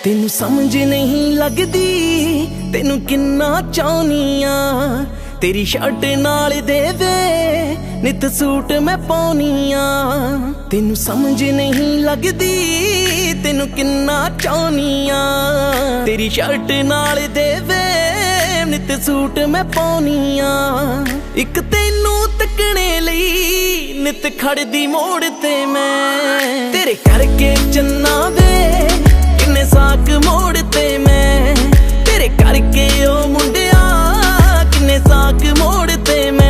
ਤੈਨੂੰ ਸਮਝ ਨਹੀਂ ਲੱਗਦੀ ਤੈਨੂੰ ਕਿੰਨਾ ਚਾਹੁੰਨੀ ਆ ਤੇਰੀ ਸ਼ਰਟ ਨਾਲ ਦੇਵੇ ਨਿਤ ਸੂਟ ਮੈਂ ਪਾਉਣੀ ਆ ਤੈਨੂੰ ਸਮਝ ਨਹੀਂ ਲੱਗਦੀ ਤੈਨੂੰ ਕਿੰਨਾ ਚਾਹੁੰਨੀ ਆ ਤੇਰੀ ਸ਼ਰਟ ਨਾਲ ਦੇਵੇ ਨਿਤ ਸੂਟ ਮੈਂ ਪਾਉਣੀ ਆ ਇੱਕ ਤੈਨੂੰ ਤੱਕਣੇ ਲਈ ਨਿਤ ਖੜਦੀ ਮੋੜ ਤੇ ਮੈਂ ਤੇਰੇ ਕਰਕੇ ਚੰਨਾ ਵੇ ਕਿੰਨੇ ਸਾਕ ਮੋੜ ਤੇ ਮੈਂ ਤੇਰੇ ਕਰਕੇ ਉਹ ਮੁੰਡਿਆ ਕਿੰਨੇ ਸਾਕ ਮੋੜ ਤੇ ਮੈਂ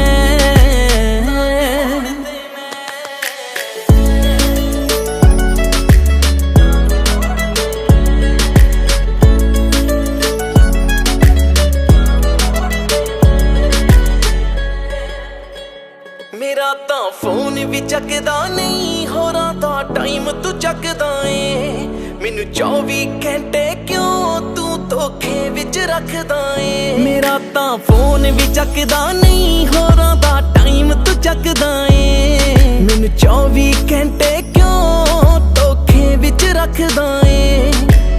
ਮੇਰਾ ਤਾਂ ਫੋਨ ਵੀ ਚੱਕਦਾ ਨਹੀਂ ਹੋਰਾਂ ਦਾ ਟਾਈਮ ਤੂੰ ਚੱਕਦਾ ਏ ਮੈਨੂੰ 24 ਘੰਟੇ ਕਿਉਂ ਤੂੰ ਧੋਖੇ ਵਿੱਚ ਰੱਖਦਾ ਏ ਮੇਰਾ ਤਾਂ ਫੋਨ ਵੀ ਚੱਕਦਾ ਨਹੀਂ ਹੋਰਾਂ ਦਾ ਟਾਈਮ ਤੂੰ ਚੱਕਦਾ ਏ ਮੈਨੂੰ 24 ਘੰਟੇ ਕਿਉਂ ਧੋਖੇ ਵਿੱਚ ਰੱਖਦਾ ਏ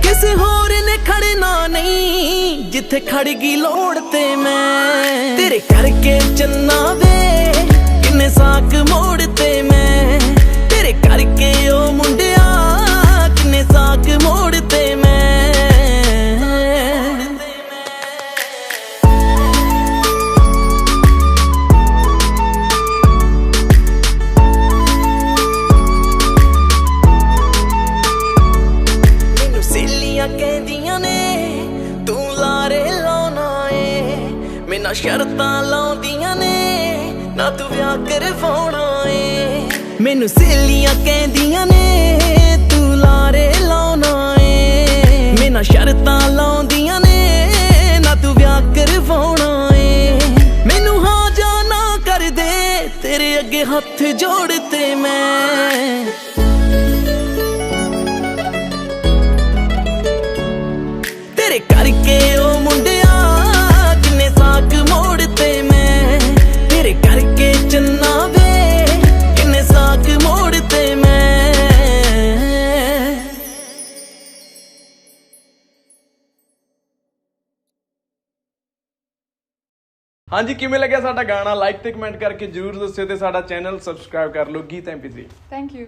ਕਿਸੇ ਹੋਰ ਨੇ ਖੜਨਾ ਨਹੀਂ ਜਿੱਥੇ ਖੜ ਗਈ ਲੋੜ ਤੇ ਮੈਂ ਤੇਰੇ ਕਰਕੇ ਚੰਨਾ ਵੇ ਕਿੰਨੇ ਸਾਕ ਮੋੜ ਤੇ ਮੈਂ ਤੇਰੇ ਕਰਕੇ ਉਹ ਮੁੰਡਿਆ ਕਿੰਨੇ ਸਾਕ ਮੋੜ ਤੇ ਮੈਂ ਮੈਨੂੰ ਸਹੇਲੀਆਂ ਕਹਿੰਦੀਆਂ ਨੇ ਤੂੰ ਲਾਰੇ ਲਾਉਣਾ ਏ ਮੈਨਾਂ ਸ਼ਰਤਾਂ ਲਾਉਂਦੀਆਂ ਨੇ ਨਾ ਤੂੰ ਵਿਆਹ ਕਰਵਾਉਣਾ ਏ ਮੈਨੂੰ ਸਹੇਲੀਆਂ ਕਹਿੰਦੀਆਂ ਨੇ ਤੂੰ ਲਾਰੇ ਲਾਉਣਾ ਏ ਮੈਨਾਂ ਸ਼ਰਤਾਂ ਲਾਉਂਦੀਆਂ ਨੇ ਨਾ ਤੂੰ ਵਿਆਹ ਕਰਵਾਉਣਾ ਏ ਮੈਨੂੰ ਹਾਂ ਜਾਂ ਨਾ ਕਰ ਦੇ ਤੇਰੇ ਅੱਗੇ ਹੱਥ ਜੋੜ ਤੇ ਮੈਂ ਤੇਰੇ ਕਰਕੇ ਉਹ ਮੁੰਡਿਆ ਕਿੰਨੇ ਸਾਕ ਮੋੜ ਤੇ ਮੈਂ ਤੇਰੇ ਕਰਕੇ ਚੰਨਾ ਵੇ ਕਿੰਨੇ ਸਾਕ ਮੋੜ ਤੇ ਮੈਂ ਹਾਂਜੀ ਕਿਵੇਂ ਲੱਗਿਆ ਸਾਡਾ ਗਾਣਾ ਲਾਈਕ ਤੇ ਕਮੈਂਟ ਕਰਕੇ ਜਰੂਰ ਦੱਸਿਓ ਤੇ ਸਾਡਾ ਚੈਨਲ ਸਬਸਕ੍ਰਾਈਬ ਕਰ ਲਓ ਗੀਤ MP3 ਥੈਂਕ ਯੂ